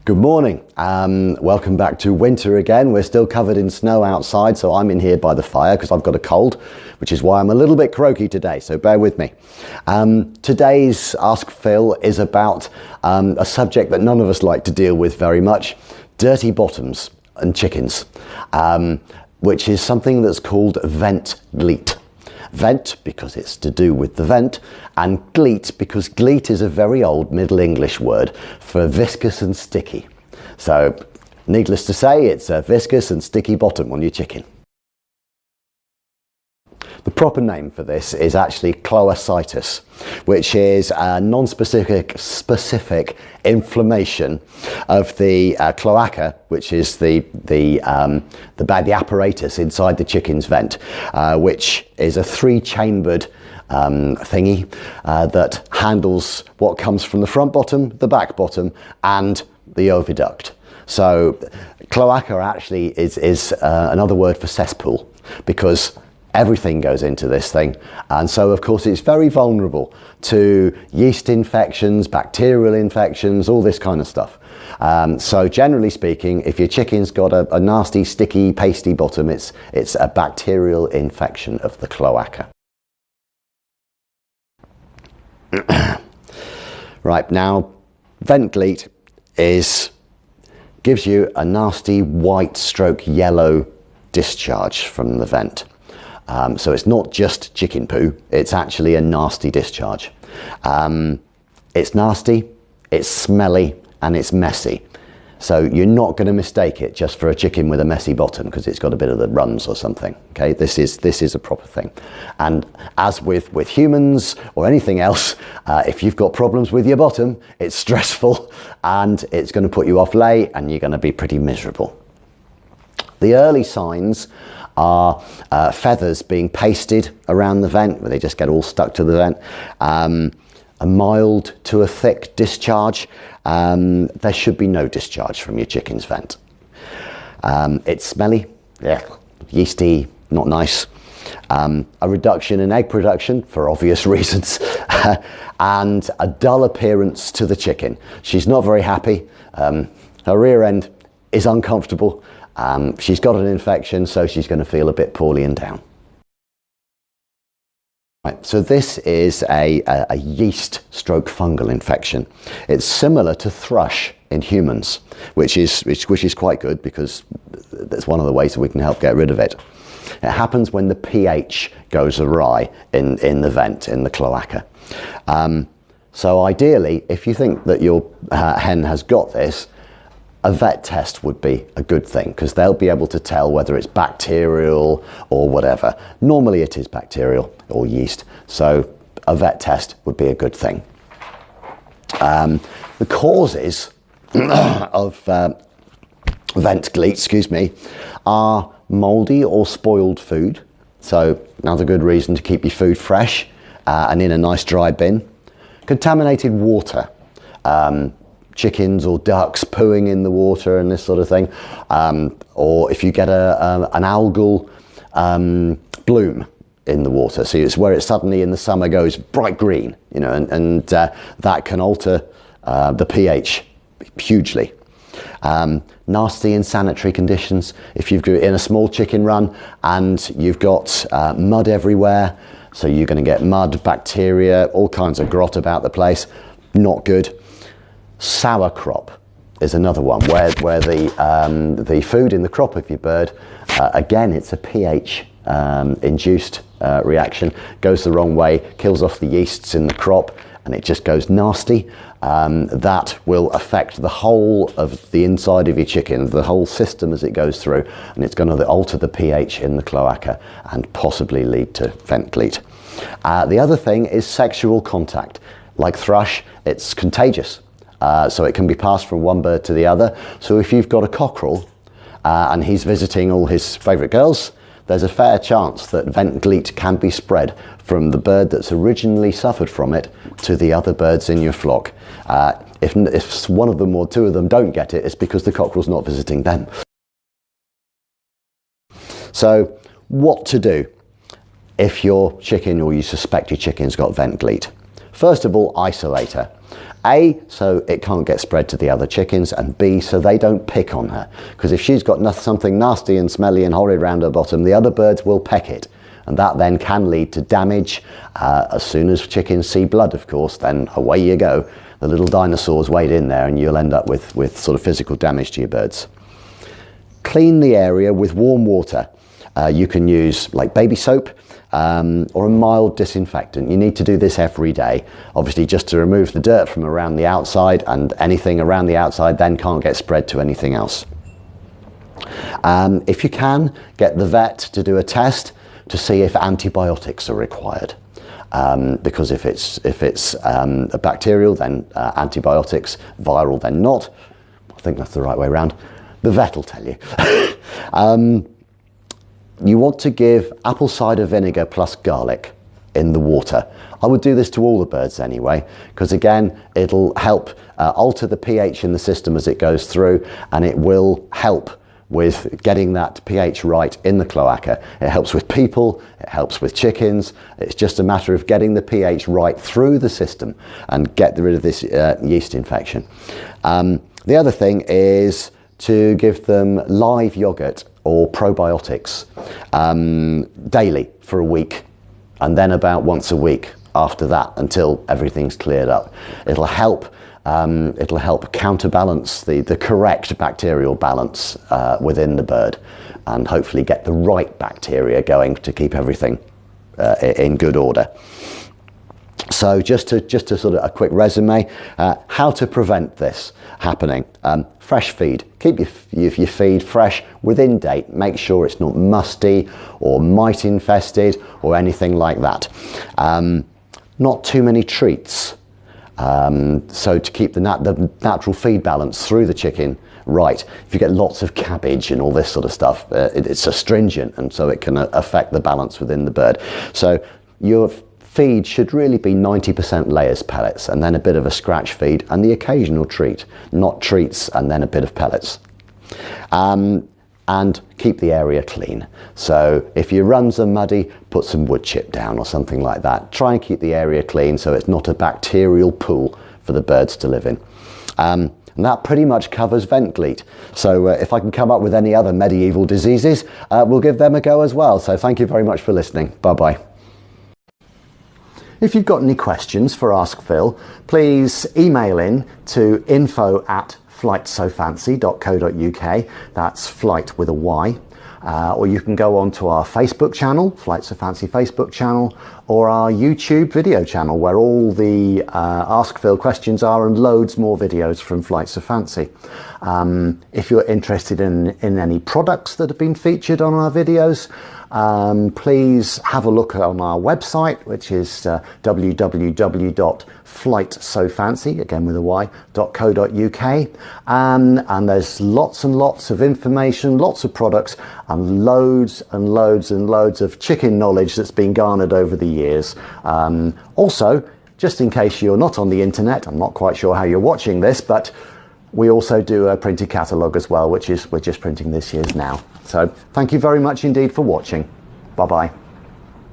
Good morning. Welcome back to winter again. We're still covered in snow outside, so I'm in here by the fire because I've got a cold, which is why I'm a little bit croaky today, so bear with me. Today's Ask Phil is about a subject that none of us like to deal with very much, dirty bottoms and chickens, which is something that's called Vent Gleet. Vent because it's to do with the vent, and gleet because gleet is a very old Middle English word for viscous and sticky. So needless to say, it's a viscous and sticky bottom on your chicken. The proper name for this is actually Cloacitis, which is a non-specific inflammation of the cloaca, which is the apparatus inside the chicken's vent, which is a three-chambered thingy that handles what comes from the front bottom, the back bottom, and the oviduct. So cloaca actually is another word for cesspool, because everything goes into this thing, and so of course it's very vulnerable to yeast infections, bacterial infections, all this kind of stuff. So generally speaking, if your chicken's got a nasty, sticky, pasty bottom, it's a bacterial infection of the cloaca. Right, now Vent Gleet gives you a nasty white stroke yellow discharge from the vent. So it's not just chicken poo, it's actually a nasty discharge. It's nasty, it's smelly, and it's messy. So you're not going to mistake it just for a chicken with a messy bottom because it's got a bit of the runs or something. Okay, this is a proper thing. And as with humans or anything else, if you've got problems with your bottom, it's stressful and it's going to put you off lay and you're going to be pretty miserable. The early signs are feathers being pasted around the vent, where they just get all stuck to the vent. A mild to a thick discharge. There should be no discharge from your chicken's vent. It's smelly, yeasty, not nice. A reduction in egg production for obvious reasons, and a dull appearance to the chicken. She's not very happy. Her rear end is uncomfortable. She's got an infection, so she's going to feel a bit poorly and down. Right, so this is a yeast stroke fungal infection. It's similar to thrush in humans, which is quite good because that's one of the ways that we can help get rid of it. It happens when the pH goes awry in the vent, in the cloaca. So ideally, if you think that your hen has got this, a vet test would be a good thing because they'll be able to tell whether it's bacterial or whatever. Normally it is bacterial or yeast, so a vet test would be a good thing. The causes of Vent Gleet, are mouldy or spoiled food. So another good reason to keep your food fresh and in a nice dry bin. Contaminated water. Chickens or ducks pooing in the water and this sort of thing, or if you get an algal bloom in the water, so it's where it suddenly in the summer goes bright green, you know, and that can alter the pH hugely. Nasty insanitary conditions. If you've got in a small chicken run and you've got mud everywhere, so you're going to get mud, bacteria, all kinds of grot about the place. Not good. Sour crop is another one where the food in the crop of your bird, again it's a pH induced reaction, goes the wrong way, kills off the yeasts in the crop, and it just goes nasty. That will affect the whole of the inside of your chicken, the whole system as it goes through, and it's going to alter the pH in the cloaca and possibly lead to Vent Gleet. The other thing is sexual contact. Like thrush, it's contagious. So it can be passed from one bird to the other. So if you've got a cockerel and he's visiting all his favourite girls, there's a fair chance that Vent Gleet can be spread from the bird that's originally suffered from it to the other birds in your flock. If one of them or two of them don't get it, it's because the cockerel's not visiting them. So what to do if your chicken or you suspect your chicken's got Vent Gleet? First of all, isolate her. A, so it can't get spread to the other chickens, and B, so they don't pick on her. Because if she's got something nasty and smelly and horrid around her bottom, the other birds will peck it. And that then can lead to damage. As soon as chickens see blood, of course, then away you go. The little dinosaurs wade in there and you'll end up with sort of physical damage to your birds. Clean the area with warm water. You can use like baby soap or a mild disinfectant. You need to do this every day, obviously just to remove the dirt from around the outside, and anything around the outside then can't get spread to anything else. If you can, get the vet to do a test to see if antibiotics are required. Because if it's a bacterial, then antibiotics, viral, then not. I think that's the right way around. The vet will tell you. You want to give apple cider vinegar plus garlic in the water. I would do this to all the birds anyway, because again, it'll help alter the pH in the system as it goes through, and it will help with getting that pH right in the cloaca. It helps with people, it helps with chickens. It's just a matter of getting the pH right through the system and get rid of this yeast infection. The other thing is to give them live yogurt or probiotics daily for a week, and then about once a week after that until everything's cleared up. It'll help counterbalance the correct bacterial balance within the bird, and hopefully get the right bacteria going to keep everything in good order. So just to sort of a quick resume, how to prevent this happening. Fresh feed. Keep your feed fresh, within date. Make sure it's not musty or mite infested or anything like that. Not too many treats. So to keep the natural feed balance through the chicken right. If you get lots of cabbage and all this sort of stuff, it's astringent, and so it can affect the balance within the bird. So your feed should really be 90% layers pellets, and then a bit of a scratch feed and the occasional treat, not treats and then a bit of pellets. And keep the area clean. So if your runs are muddy, put some wood chip down or something like that. Try and keep the area clean so it's not a bacterial pool for the birds to live in. And that pretty much covers Vent Gleet. So if I can come up with any other medieval diseases, we'll give them a go as well. So thank you very much for listening. Bye-bye. If you've got any questions for Ask Phill, please email in to info@flightsofancy.co.uk. That's flight with a Y. Or you can go on to our Facebook channel, Flight So Fancy Facebook channel, or our YouTube video channel, where all the Ask Phill questions are, and loads more videos from Flight So Fancy. If you're interested in any products that have been featured on our videos, please have a look on our website, which is www.flightsofancy, again with a y.co.uk, and there's lots and lots of information, lots of products, and loads and loads and loads of chicken knowledge that's been garnered over the years. Also, just in case you're not on the internet, I'm not quite sure how you're watching this, but we also do a printed catalogue as well, which is we're just printing this year's now. So thank you very much indeed for watching. Bye-bye.